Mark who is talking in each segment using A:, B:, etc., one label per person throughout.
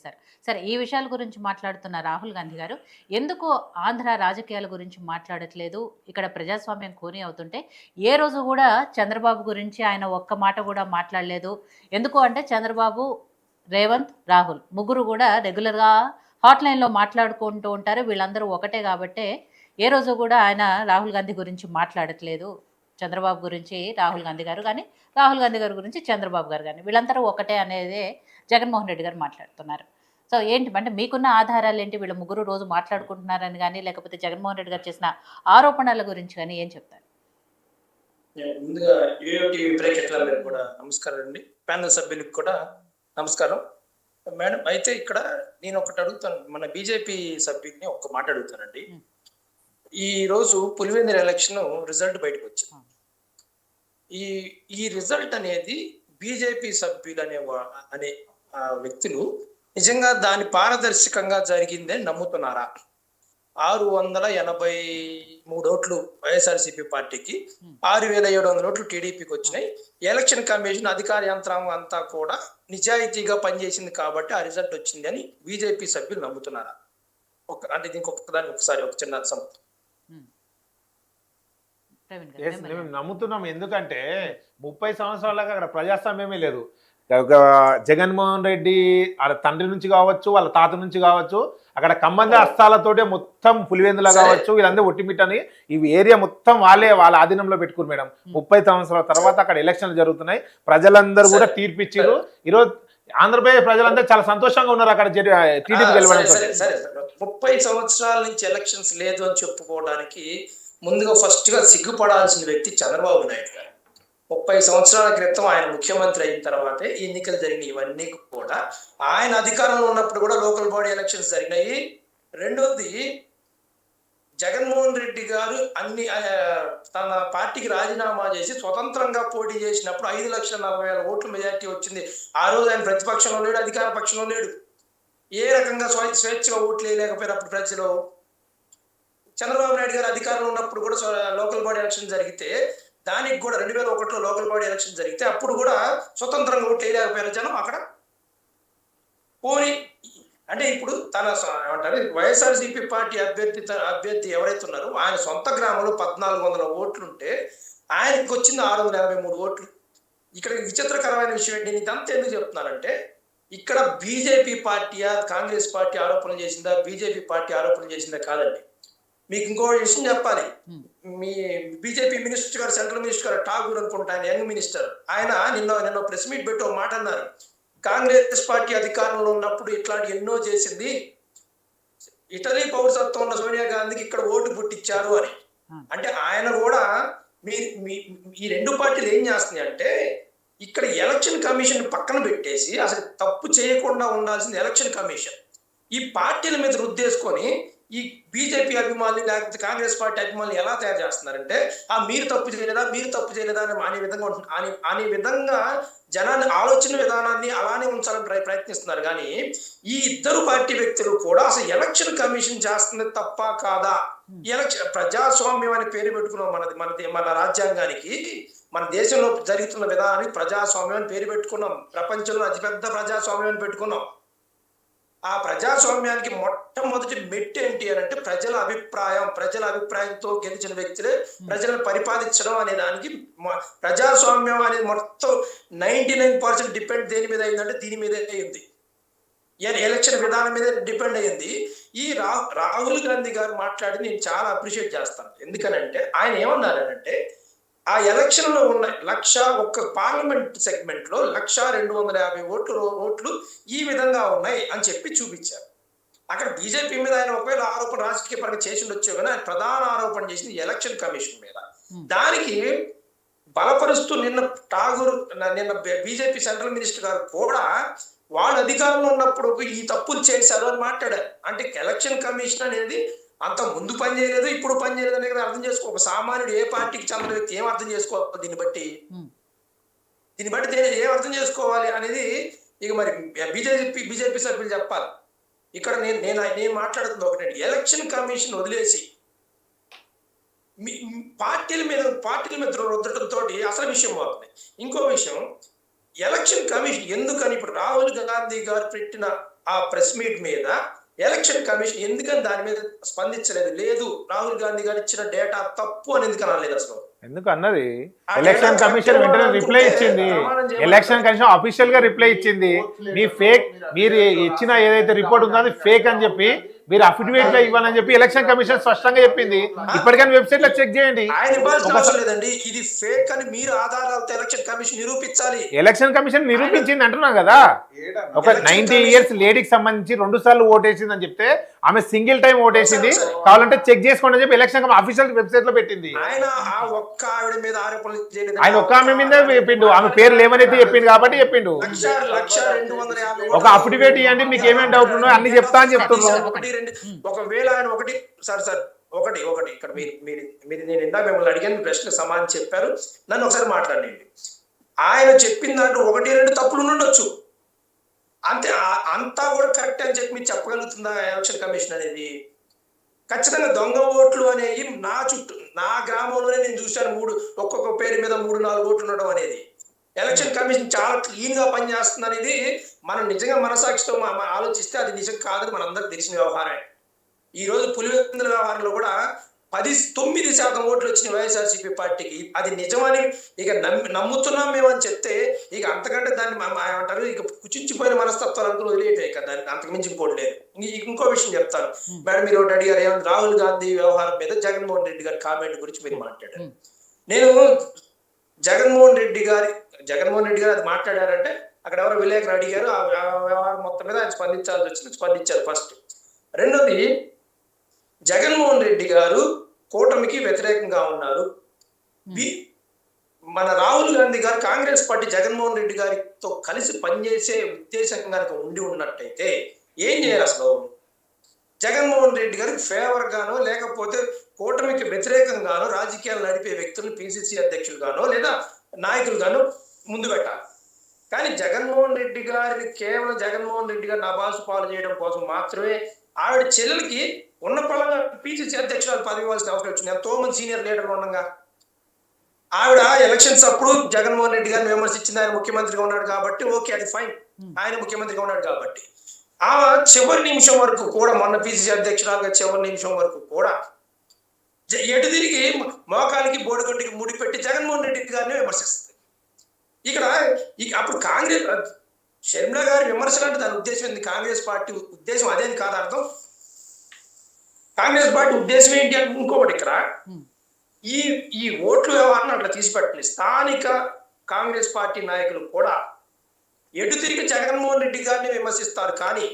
A: సరే. సరే ఈ విషయాల గురించి మాట్లాడుతున్న రాహుల్ గాంధీ గారు, ఎందుకు ఆంధ్ర రాజకీయాల గురించి మాట్లాడట్లేదు? ఇక్కడ ప్రజాస్వామ్యం ఖూనీ అవుతుంటే, ఏ రోజు గూడా చంద్రబాబు గురించి ఆయన ఒక్క మాట గూడా మాట్లాడలేదు. ఎందుకు అంటే చంద్రబాబు, రేవంత్, రాహుల్ ముగ్గురు గూడా రెగ్యులర్‌గా హాట్‌లైన్‌లో మాట్లాడుకుంటూ ఉంటారు. వీళ్ళందరూ ఒకటే గాబట్టే, ఏ రోజు గూడా ఆయన రాహుల్ గాంధీ గురించి మాట్లాడట్లేదు. చంద్రబాబు గురించి రాహుల్ గాంధీ గారు గానీ, రాహుల్ గాంధీ గారి గురించి చంద్రబాబు గారు గానీ, వీళ్ళందరూ ఒకటే అనేదే జగన్మోహన్ రెడ్డి గారు మాట్లాడుతున్నారు. సో ఏంటి అంటే మీకున్న ఆధారాలేంటి? వీళ్ళు ముగ్గురు రోజు మాట్లాడుకుంటున్నారని గాని, లేకపోతే జగన్మోహన్ రెడ్డి గారు చేసిన ఆరోపణల గురించి గాని ఏం చెప్తారు?
B: ముందుగా యూయో టీవీ ప్రేక్షకులందరికీ కూడా నమస్కారం అండి. ప్యానెల్ సభ్యులకు కూడా నమస్కారం. మేడం అయితే ఇక్కడ నేను ఒకటి అడుగుతాను. మన బీజేపీ సభ్యుడిని ఒక్క మాట అడుగుతానండి. ఈ రోజు పులివెందుల ఎలక్షన్ రిజల్ట్ బయటకొచ్చింది.
A: హ్మ్.
B: ఈ ఈ రిజల్ట్ అనేది బీజేపీ సభ్యులు అనే వ్యక్తులు నిజంగా దాని పారదర్శకంగా జరిగిందని నమ్ముతున్నారా? 683 ఓట్లు వైఎస్ఆర్సీపీ పార్టీకి, 6700 ఓట్లు టీడీపీకి వచ్చినాయి. ఎలక్షన్ కమిషన్ అధికార యంత్రాంగం అంతా కూడా నిజాయితీగా పనిచేసింది కాబట్టి ఆ రిజల్ట్ వచ్చింది అని బీజేపీ సభ్యులు నమ్ముతున్నారా? అంటే దీనికి ఒక్కదానికి ఒకసారి ఒక చిన్న సమర్థం.
C: మేము నమ్ముతున్నాం. ఎందుకంటే 30 సంవత్సరాలుగా అక్కడ ప్రజాస్వామ్యమే లేదు. జగన్మోహన్ రెడ్డి వాళ్ళ తండ్రి నుంచి కావచ్చు, వాళ్ళ తాత నుంచి కావచ్చు, అక్కడ కమ్మంద హస్తాలతోటే మొత్తం పులివెందుల కావచ్చు, వీళ్ళందరూ ఒట్టిమిట్టని ఈ ఏరియా మొత్తం వాళ్ళ ఆధీనంలో పెట్టుకున్నారు మేడం. 30 సంవత్సరాల తర్వాత అక్కడ ఎలక్షన్లు జరుగుతున్నాయి. ప్రజలందరూ కూడా తీర్పిచ్చారు. ఈరోజు ఆంధ్రప్రదేశ్ ప్రజలందరూ చాలా సంతోషంగా ఉన్నారు అక్కడ టీడీపీ గెలవడం.
B: 30 సంవత్సరాల నుంచి ఎలక్షన్స్ లేదు అని చెప్పుకోవడానికి ముందుగా ఫస్ట్ గా సిగ్గుపడాల్సిన వ్యక్తి చంద్రబాబు నాయుడు గారు. 30 సంవత్సరాల క్రితం ఆయన ముఖ్యమంత్రి అయిన తర్వాతే ఎన్నికలు జరిగినాయి. ఇవన్నీ కూడా ఆయన అధికారంలో ఉన్నప్పుడు కూడా లోకల్ బాడీ ఎలక్షన్స్ జరిగినాయి. రెండోది, జగన్మోహన్ రెడ్డి గారు తన పార్టీకి రాజీనామా చేసి స్వతంత్రంగా పోటీ చేసినప్పుడు 5,40,000 ఓట్ల మెజార్టీ వచ్చింది. ఆ రోజు ఆయన ప్రతిపక్షంలో లేడు, అధికార పక్షంలో లేడు. ఏ రకంగా స్వేచ్ఛగా ఓట్లు వేయలేకపోయినప్పుడు ప్రజలు, చంద్రబాబు నాయుడు గారు అధికారంలో ఉన్నప్పుడు కూడా లోకల్ బాడీ ఎలక్షన్ జరిగితే, దానికి కూడా 2001లో లోకల్ బాడీ ఎలక్షన్ జరిగితే అప్పుడు కూడా స్వతంత్రంగా ఓట్లు వేయలేకపోయారు జనం అక్కడ. పోనీ అంటే ఇప్పుడు ఏమంటారు, వైఎస్ఆర్సీపీ పార్టీ అభ్యర్థి ఎవరైతే ఉన్నారో ఆయన సొంత గ్రామంలో 1,400 ఓట్లుంటే ఆయనకి వచ్చింది 683 ఓట్లు. ఇక్కడ విచిత్రకరమైన విషయం ఏంటి, నేను ఇదంతా ఎందుకు చెప్తున్నానంటే, ఇక్కడ బీజేపీ పార్టీయా కాంగ్రెస్ పార్టీ ఆరోపణలు చేసిందా, బీజేపీ పార్టీ ఆరోపణలు చేసిందా కాదండి. మీకు ఇంకో విషయం చెప్పాలి. మీ బీజేపీ మినిస్టర్ గారు, సెంట్రల్ మినిస్టర్ గారు ఠాగూర్ అనుకుంటా, ఆయన యంగ్ మినిస్టర్, ఆయన నిన్న ప్రెస్ మీట్ పెట్టి ఒక మాట అన్నారు. కాంగ్రెస్ పార్టీ అధికారంలో ఉన్నప్పుడు ఇట్లాంటి ఎన్నో చేసింది, ఇటలీ పౌరసత్వం ఉన్న సోనియా గాంధీకి ఇక్కడ ఓటు పుట్టించారు అని. అంటే ఆయన కూడా ఈ రెండు పార్టీలు ఏం చేస్తున్నాయి అంటే, ఇక్కడ ఎలక్షన్ కమిషన్ పక్కన పెట్టేసి అసలు తప్పు చేయకుండా ఉండాల్సింది ఎలక్షన్ కమిషన్. ఈ పార్టీల మీద రుద్దేసుకొని ఈ బీజేపీ అభిమానులు లేకపోతే కాంగ్రెస్ పార్టీ అభిమానులు ఎలా తయారు చేస్తున్నారంటే, మీరు తప్పు చేయలేదా అనే విధంగా జనాన్ని ఆలోచన విధానాన్ని అలానే ఉంచాలని ప్రయత్నిస్తున్నారు. కానీ ఈ ఇద్దరు పార్టీ వ్యక్తులు కూడా అసలు ఎలక్షన్ కమిషన్ చేస్తుంది తప్ప కాదా? ఎలక్షన్ ప్రజాస్వామ్యం అని పేరు పెట్టుకున్నాం. మన రాజ్యాంగానికి, మన దేశంలో జరుగుతున్న విధానానికి ప్రజాస్వామ్యం అని పేరు పెట్టుకున్నాం. ప్రపంచంలో అతిపెద్ద ప్రజాస్వామ్యం అని పెట్టుకున్నాం. ఆ ప్రజాస్వామ్యానికి మొట్టమొదటి మెట్టు ఏంటి అని అంటే ప్రజల అభిప్రాయంతో గెలిచిన వ్యక్తులే ప్రజలను పరిపాలించడం అనే దానికి ప్రజాస్వామ్యం అనేది మొత్తం 99% డిపెండ్ దేని మీద అయిందంటే దీని మీదే అయింది. ఎలక్షన్ విధానం మీద డిపెండ్ అయ్యింది. ఈ రాహుల్ గాంధీ గారు మాట్లాడి నేను చాలా అప్రిషియేట్ చేస్తాను. ఎందుకనంటే ఆయన ఏమన్నారంటే, ఆ ఎలక్షన్ లో ఉన్న ఒక్క పార్లమెంట్ సెగ్మెంట్ లో 1,250 ఓట్లు ఈ విధంగా ఉన్నాయి అని చెప్పి చూపించారు. అక్కడ బీజేపీ మీద ఆయన ఒకవేళ ఆరోపణ రాజకీయ పరంగా చేసి ఉండొచ్చు, కానీ ఆయన ప్రధాన ఆరోపణ చేసింది ఎలక్షన్ కమిషన్ మీద. దానికి బలపరుస్తూ నిన్న బీజేపీ సెంట్రల్ మినిస్టర్ గారు కూడా వాళ్ళ అధికారంలో ఉన్నప్పుడు ఈ తప్పులు చేశారు అని మాట్లాడారు. అంటే ఎలక్షన్ కమిషన్ అనేది అంత ముందు పని చేయలేదు, ఇప్పుడు పని చేయలేదు అనేది అర్థం చేసుకో. ఒక సామాన్యుడు ఏ పార్టీకి చెందిన వ్యక్తి ఏం అర్థం చేసుకోవాలి దీన్ని బట్టి ఏం అర్థం చేసుకోవాలి అనేది ఇక మరి బీజేపీ సభ్యులు చెప్పాలి. ఇక్కడ నేను మాట్లాడుతుంది ఒకటి, ఎలక్షన్ కమిషన్ వదిలేసి పార్టీల మీద రుద్దటంతో అసలు విషయం అవుతుంది. ఇంకో విషయం, ఎలక్షన్ కమిషన్ ఎందుకని ఇప్పుడు రాహుల్ గాంధీ గారు పెట్టిన ఆ ప్రెస్ మీట్ మీద ఎలక్షన్ కమిషన్ ఎందుకని దాని మీద స్పందించలేదు? లేదు రాహుల్ గాంధీ గారు ఇచ్చిన డేటా తప్పు అని ఎందుకని అనలేదు అసలు?
C: ఎందుకు అన్నది?
B: ఆ
C: ఎలక్షన్
B: డేటా
C: కమిషన్
B: కరెక్ట్
C: వెంటనే
B: అనుకుంటే
C: రిప్లై ఇచ్చింది.
B: ప్రమాణం చేయమని
C: ఎలక్షన్ కమిషన్ అఫీషియల్ గా రిప్లై ఇచ్చింది. మీ ఫేక్, మీరు ఇచ్చిన ఏదైతే రిపోర్ట్ ఉందో అది ఫేక్ అని చెప్పి మీరు అఫిడవిట్ లో ఇవ్వాలని చెప్పి ఎలక్షన్ కమిషన్ స్పష్టంగా చెప్పింది. ఇప్పటికైనా వెబ్సైట్ లో చెక్ చేయండి.
B: ఆయన ఇవ్వాల్సిన అవసరం లేదండి. ఇది ఫేక్ అని మీరు ఆధారాలతో ఎలక్షన్ కమిషన్ నిరూపించాలి.
C: ఎలక్షన్ కమిషన్ నిరూపించింది అంటున్నాం కదా. ఒక 90 years లేడీకి సంబంధించి 2 సార్లు ఓటేసింది అని చెప్తే ఆమె సింగిల్ టైం ఓటేసింది, కావాలంటే చెక్ చేసుకోండి అని చెప్పి ఎలక్షన్ అఫీషియల్ వెబ్సైట్ లో పెట్టింది.
B: ఆయన ఆ ఒక్క ఆవిడ మీద ఆరోపణలు చేయలేదు.
C: ఆయన ఒక్క ఆమె మీద చెప్పిండు, ఆమె పేరు లేవనైతే చెప్పిండు కాబట్టి చెప్పిండు.
B: 1,250
C: ఒక అఫిడవిట్ ఇవ్వండి, మీకు ఏమేమి డౌట్ ఉన్నాయో అన్ని చెప్తా అని చెప్తున్నారు.
B: ఒకవేళ ఆయన ఒకటి సార్ ఒకటి ఇక్కడ మీరు నేను ఇందా మిమ్మల్ని అడిగిన ప్రశ్న సమాధానం చెప్పారు, నన్ను ఒకసారి మాట్లాడండి. ఆయన చెప్పిన దాంట్లో 1-2 తప్పులు ఉండొచ్చు, అంతే. అంతా కూడా కరెక్ట్ అని చెప్పి మీరు చెప్పగలుగుతుందా ఎలక్షన్ కమిషన్ అనేది? ఖచ్చితంగా దొంగ ఓట్లు అనేవి నా గ్రామంలోనే నేను చూశాను. ఒక్కొక్క పేరు మీద 3-4 ఓట్లు ఉండడం అనేది. ఎలక్షన్ కమిషన్ చాలా క్లీన్ గా పనిచేస్తుంది అనేది మనం నిజంగా మనసాక్షితో ఆలోచిస్తే అది నిజం కాదని మనందరికి తెలిసిన వ్యవహారమే. ఈ రోజు పులివెందుల వ్యవహారంలో కూడా 9% ఓట్లు వచ్చినాయి వైఎస్ఆర్సీపీ పార్టీకి. అది నిజమని ఇక నమ్ముతున్నాం మేము అని చెప్తే ఇక అంతకంటే దాన్ని ఏమంటారు, ఇక కుచించిపోయిన మనస్తత్వాలు అనుకుని వదిలేయటం. ఇక దానికి అంతకు మించి పోలేదు. ఇంకో విషయం చెప్తాను మేడం, మీరు ఒకటి అడిగారు ఏమన్నా రాహుల్ గాంధీ వ్యవహారం మీద జగన్మోహన్ రెడ్డి గారి కామెంట్ గురించి మీరు మాట్లాడారు. నేను జగన్మోహన్ రెడ్డి గారు అది మాట్లాడారంటే అక్కడ ఎవరో విలేకరు అడిగారు, ఆ వ్యవహారం మొత్తం మీద ఆయన స్పందించాల్సి వచ్చింది. స్పందించారు ఫస్ట్. రెండోది, జగన్మోహన్ రెడ్డి గారు కూటమికి వ్యతిరేకంగా ఉన్నారు. మన రాహుల్ గాంధీ గారు కాంగ్రెస్ పార్టీ జగన్మోహన్ రెడ్డి గారితో కలిసి పనిచేసే ఉద్దేశం కనుక ఉండి ఉన్నట్టయితే ఏం చేయాలి అసలు? జగన్మోహన్ రెడ్డి గారికి ఫేవర్ గానో లేకపోతే కూటమికి వ్యతిరేకంగానో రాజకీయాలు నడిపే వ్యక్తులను పిసిసి అధ్యక్షులుగానో లేదా నాయకులుగానో ముందు పెట్టాలి. కానీ జగన్మోహన్ రెడ్డి గారిని కేవలం జగన్మోహన్ రెడ్డి గారిని అబాసు పాలు చేయడం కోసం మాత్రమే ఆవిడ చెల్లెలకి ఉన్న పలంగా పిసిసి అధ్యక్షురాలు పదవి ఇవ్వాల్సిన అవసరం వచ్చింది. ఎంతో మంది సీనియర్ లీడర్లు ఉండగా ఆవిడ ఎలక్షన్స్ అప్పుడు జగన్మోహన్ రెడ్డి గారిని విమర్శించింది. ఆయన ముఖ్యమంత్రిగా ఉన్నాడు కాబట్టి ఓకే, అది ఫైన్, ఆయన ముఖ్యమంత్రిగా ఉన్నాడు కాబట్టి. ఆ చివరి నిమిషం వరకు కూడా, మొన్న పిసిసి అధ్యక్షురాలుగా చివరి నిమిషం వరకు కూడా ఎటు తిరిగి మోకాలికి బోడిగొడ్డికి ముడిపెట్టి జగన్మోహన్ రెడ్డి గారిని విమర్శిస్తుంది. ఇక్కడ అప్పుడు కాంగ్రెస్ షర్మిల గారి విమర్శలు అంటే దాని ఉద్దేశం ఏంటి? కాంగ్రెస్ పార్టీ ఉద్దేశం అదేని కాదు అర్థం. కాంగ్రెస్ పార్టీ ఉద్దేశం ఏంటి అంటే ఇంకొకటి, ఇక్కడ ఈ ఓట్లు వ్యవహారాన్ని అట్లా తీసిపెట్టాలి. స్థానిక కాంగ్రెస్ పార్టీ నాయకులు కూడా ఎటు తిరిగి జగన్మోహన్ రెడ్డి గారిని విమర్శిస్తారు. కానీ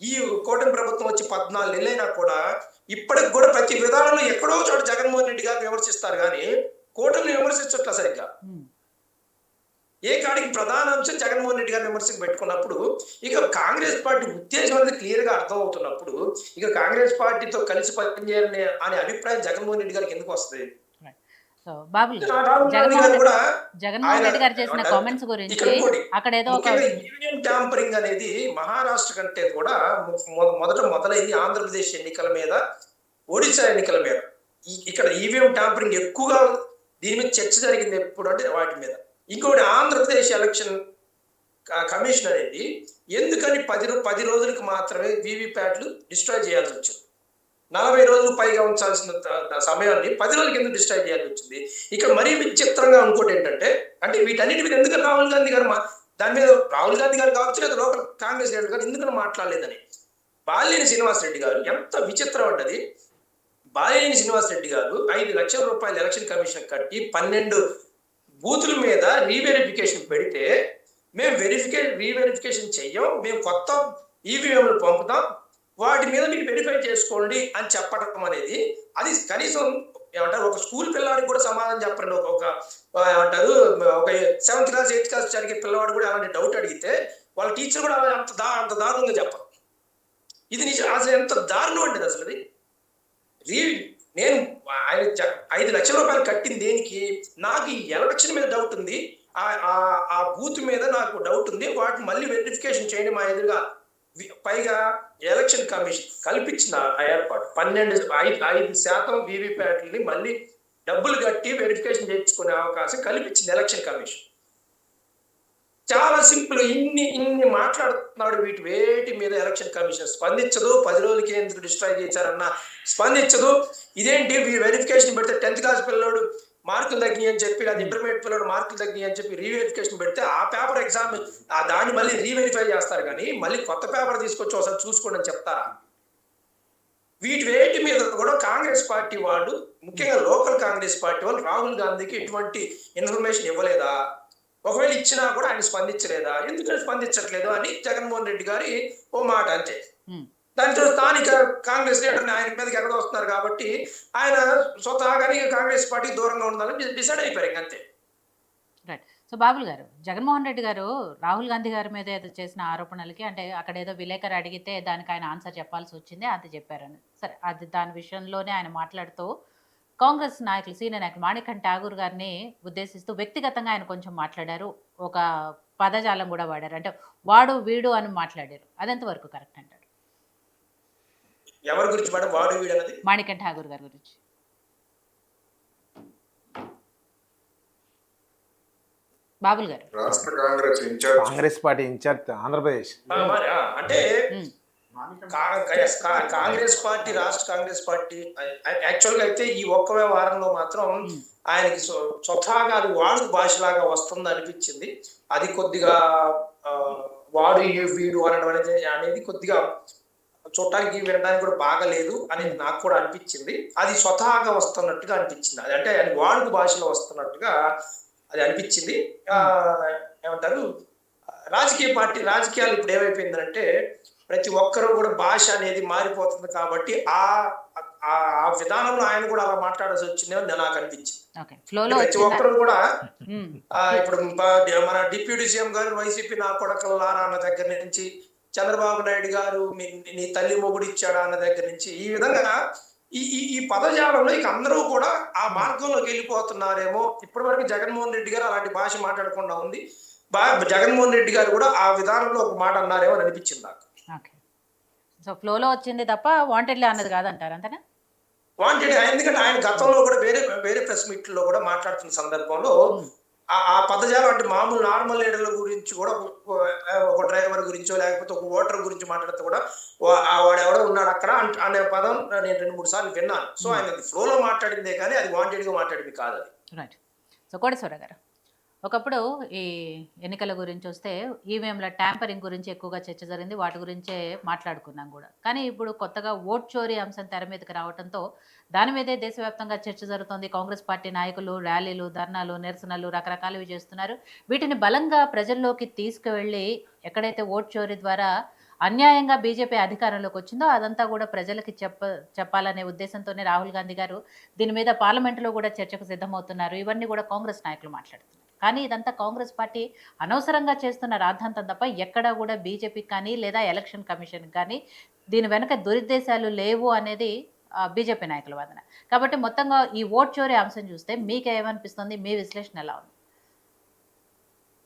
B: ఈ కూటమి ప్రభుత్వం వచ్చి 14 నెలలైనా కూడా ఇప్పటికి కూడా ప్రతి విధానంలో ఎక్కడో చోట జగన్మోహన్ రెడ్డి గారిని విమర్శిస్తారు, కానీ కూటమిని విమర్శించట్లా సరిగ్గా. ఏ కాడికి ప్రధాన అంశం జగన్మోహన్ రెడ్డి గారిని విమర్శకు పెట్టుకున్నప్పుడు ఇక కాంగ్రెస్ పార్టీ ఉద్దేశం అనేది క్లియర్ గా అర్థం అవుతున్నప్పుడు ఇక కాంగ్రెస్ పార్టీతో కలిసి పనిచేయాలని అనే అభిప్రాయం జగన్మోహన్ రెడ్డి గారికి ఎందుకు వస్తుంది?
A: జగన్మోహన్ రెడ్డి గారు చేసిన కామెంట్స్ గురించి అక్కడ ఏదో
B: ఈవీఎం ట్యాంపరింగ్ అనేది మహారాష్ట్ర కంటే కూడా మొదలైంది ఆంధ్రప్రదేశ్ ఎన్నికల మీద, ఒడిశా ఎన్నికల మీద. ఇక్కడ ఈవీఎం ట్యాంపరింగ్ ఎక్కువగా దీని మీద చర్చ జరిగింది ఎప్పుడు అంటే వాటి మీద. ఇంకోటి, ఆంధ్రప్రదేశ్ ఎలక్షన్ కమిషన్ అనేది ఎందుకని 10 రోజులకు మాత్రమే వీవీప్యాట్లు డిస్ట్రాయ్ చేయాల్సి వచ్చింది? 40 రోజులు పైగా ఉంచాల్సిన సమయాన్ని 10 రోజులకి ఎందుకు డిస్ట్రాయ్ చేయాల్సి వచ్చింది? ఇక్కడ మరీ విచిత్రంగా ఇంకోటి ఏంటంటే, అంటే వీటన్నిటి మీద ఎందుకని రాహుల్ గాంధీ గారు దాని మీద రాహుల్ గాంధీ గారు కావచ్చు లేదా లోకల్ కాంగ్రెస్ లీడర్ గారు ఎందుకని మాట్లాడలేదని. బాలినేని శ్రీనివాసరెడ్డి గారు, ఎంత విచిత్రం అంటే, బాలినేని శ్రీనివాసరెడ్డి గారు 5 లక్షల రూపాయలు ఎలక్షన్ కమిషన్ కట్టి 12 బూతుల మీద రీవెరిఫికేషన్ పెడితే మేము రీవెరిఫికేషన్ చెయ్యం, మేము కొత్త ఈవీఎంలు పంపుతాం, వాటి మీద మీరు వెరిఫై చేసుకోండి అని చెప్పడం అనేది, అది కనీసం ఏమంటారు ఒక స్కూల్ పిల్లవాడికి కూడా సమాధానం చెప్పండి. ఏమంటారు ఒక 7th క్లాస్ 8th క్లాస్ చదివే పిల్లవాడు కూడా అలాంటి డౌట్ అడిగితే వాళ్ళ టీచర్ కూడా అంత దారుణంగా చెప్పరు. ఇది నిజం, అసలు ఎంత దారుణం అంటే అసలు అది. నేను ఆయన 5 లక్షల రూపాయలు కట్టింది దేనికి? నాకు ఈ ఎలక్షన్ మీద డౌట్ ఉంది, ఆ బూత్ మీద నాకు డౌట్ ఉంది, వాటిని మళ్ళీ వెరిఫికేషన్ చేయండి మా ఎదురుగా. పైగా ఎలక్షన్ కమిషన్ కల్పించిన ఆ ఏర్పాటు 5% వీవీప్యాట్లని మళ్ళీ డబ్బులు కట్టి వెరిఫికేషన్ చేయించుకునే అవకాశం కల్పించింది ఎలక్షన్ కమిషన్. చాలా సింపుల్. ఇన్ని మాట్లాడుతున్నాడు. వేటి మీద ఎలక్షన్ కమిషన్ స్పందించదు. 10 రోజులకి ఎందుకు డిస్ట్రాయ్ చేశారన్న స్పందించదు. ఇదేంటి వెరిఫికేషన్ పెడితే 10th క్లాస్ పిల్లోడు మార్కులు తగ్గినాయి అని చెప్పి, అది ఇంటర్మీడియట్ పిల్లోడు మార్కులు తగ్గినాయి అని చెప్పి రీవెరిఫికేషన్ పెడితే ఆ పేపర్ ఎగ్జామ్ దాన్ని మళ్ళీ రీవెరిఫై చేస్తారు కానీ మళ్ళీ కొత్త పేపర్ తీసుకొచ్చి ఒకసారి చూసుకోండి అని చెప్తారా? వేటి మీద కూడా కాంగ్రెస్ పార్టీ వాళ్ళు, ముఖ్యంగా లోకల్ కాంగ్రెస్ పార్టీ వాళ్ళు రాహుల్ గాంధీకి ఎటువంటి ఇన్ఫర్మేషన్ ఇవ్వలేదా? ఒకవేళ ఇచ్చినా కూడా ఆయన స్పందించలేదా? ఎందుకంటే స్పందించట్లేదు అని జగన్మోహన్ రెడ్డి గారి ఓ మాట అంతే. దాంతో స్థానిక కాంగ్రెస్ లీడర్ని ఆయన మీదకి ఎగదొస్తున్నారు కాబట్టి ఆయన స్వతహాగానే కాంగ్రెస్ పార్టీ దూరంగా ఉండాలని డిసైడ్ అయిపోయారు ఇంకంతే.
A: రైట్. సో బాబుల్ గారు, జగన్మోహన్ రెడ్డి గారు రాహుల్ గాంధీ గారి మీద ఏదో చేసిన ఆరోపణలకి, అంటే అక్కడ ఏదో విలేకరు అడిగితే దానికి ఆయన ఆన్సర్ చెప్పాల్సి వచ్చింది, అది చెప్పారని. సరే, అది దాని విషయంలోనే ఆయన మాట్లాడుతూ కాంగ్రెస్ నాయకులు, సీనియర్ నాయకులు మాణిక్యం ఠాగూర్ గారిని ఉద్దేశిస్తూ వ్యక్తిగతంగా ఆయన కొంచెం మాట్లాడారు, ఒక పదజాలం కూడా వాడారు, అంటే వాడు వీడు అని మాట్లాడారు. అదెంతవరకు కరెక్ట్ అంటారు?
B: ఎవరి గురించి మేడం వాడు వీడు అన్నది?
A: మాణిక్యం ఠాగూర్ గారి గురించి. బాబుల్ గారు,
D: రాష్ట్ర Congress incharge,
C: Congress party incharge Andhra Pradesh.
B: అంటే కాంగ్రెస్ పార్టీ, రాష్ట్ర కాంగ్రెస్ పార్టీ యాక్చువల్ గా అయితే ఈ ఒక్క వారంలో మాత్రం ఆయనకి స్వతహాగా అది వాడు భాషలాగా వస్తుంది అనిపించింది. అది కొద్దిగా వాడు వీడు అనడం అనేది కొద్దిగా చూడటానికి వినడానికి కూడా బాగలేదు అనేది నాకు కూడా అనిపించింది. అది స్వతహాగా వస్తున్నట్టుగా అనిపించింది. అది అంటే అది వాడుక భాషలో వస్తున్నట్టుగా అది అనిపించింది. ఏమంటారు, రాజకీయాలు ఇప్పుడు ఏమైపోయిందంటే ప్రతి ఒక్కరూ కూడా భాష అనేది మారిపోతుంది కాబట్టి ఆ విధానంలో ఆయన కూడా అలా మాట్లాడాల్సి వచ్చిందేమో నాకు అనిపించింది. ప్రతి ఒక్కరు కూడా ఇప్పుడు మన డిప్యూటీ సీఎం గారు వైసీపీ నా కొడకల్లారా అన్న దగ్గర నుంచి, చంద్రబాబు నాయుడు గారు నీ తల్లి మొగుడు ఇచ్చాడా అన్న దగ్గర నుంచి, ఈ విధంగా ఈ పదజాలంలో ఇక అందరూ కూడా ఆ మార్గంలోకి వెళ్ళిపోతున్నారేమో. ఇప్పటి వరకు జగన్మోహన్ రెడ్డి గారు అలాంటి భాష మాట్లాడకుండా ఉంది. జగన్మోహన్ రెడ్డి గారు కూడా ఆ విధానంలో ఒక మాట అన్నారేమో అని అనిపించింది నాకు.
A: సో ఫ్లోలో వచ్చింది తప్ప వాంటెడ్లీ అన్నది కాదంటారు, అంతేనా?
B: వాంటెడ్, ఎందుకంటే ఆయన గతంలో కూడా వేరే ప్రెస్ మీట్లో కూడా మాట్లాడుతున్న సందర్భంలో ఆ పదజాలం అంటే మామూలు నార్మల్ లీడర్ల గురించి కూడా, ఒక డ్రైవర్ గురించో లేకపోతే ఒక ఓటర్ గురించి మాట్లాడితే కూడా వాడు ఎవడో ఉన్నాడు అక్కడ అనే పదం నేను 2-3 సార్లు విన్నాను. సో ఆయన ఫ్లోలో మాట్లాడిందే కానీ అది వాంటెడ్ గా మాట్లాడింది కాదు అది.
A: రైట్. సో కోటేశ్వర గారు, ఒకప్పుడు ఈ ఎన్నికల గురించి వస్తే ఈవీఎంల ట్యాంపరింగ్ గురించి ఎక్కువగా చర్చ జరిగింది, వాటి గురించే మాట్లాడుకున్నాం కూడా. కానీ ఇప్పుడు కొత్తగా ఓట్ చోరీ అంశం తెర మీదకి రావడంతో దాని మీదే దేశవ్యాప్తంగా చర్చ జరుగుతోంది. కాంగ్రెస్ పార్టీ నాయకులు ర్యాలీలు, ధర్నాలు, నిరసనలు రకరకాలవి చేస్తున్నారు. వీటిని బలంగా ప్రజల్లోకి తీసుకువెళ్ళి ఎక్కడైతే ఓట్ చోరీ ద్వారా అన్యాయంగా బీజేపీ అధికారంలోకి వచ్చిందో అదంతా కూడా ప్రజలకి చెప్పాలనే ఉద్దేశంతోనే రాహుల్ గాంధీ గారు దీని మీద పార్లమెంటులో కూడా చర్చకు సిద్ధమవుతున్నారు. ఇవన్నీ కూడా కాంగ్రెస్ నాయకులు మాట్లాడుతున్నారు. కానీ ఇదంతా కాంగ్రెస్ పార్టీ అనవసరంగా చేస్తున్న రాద్ధాంతం తప్ప ఎక్కడా కూడా బీజేపీకి కానీ లేదా ఎలక్షన్ కమిషన్ కానీ దీని వెనక దురుద్దేశాలు లేవు అనేది బీజేపీ నాయకుల వాదన. కాబట్టి మొత్తంగా ఈ ఓట్ చోరీ అంశం చూస్తే మీకు ఏమనిపిస్తుంది? మీ విశ్లేషణ ఎలా ఉంది?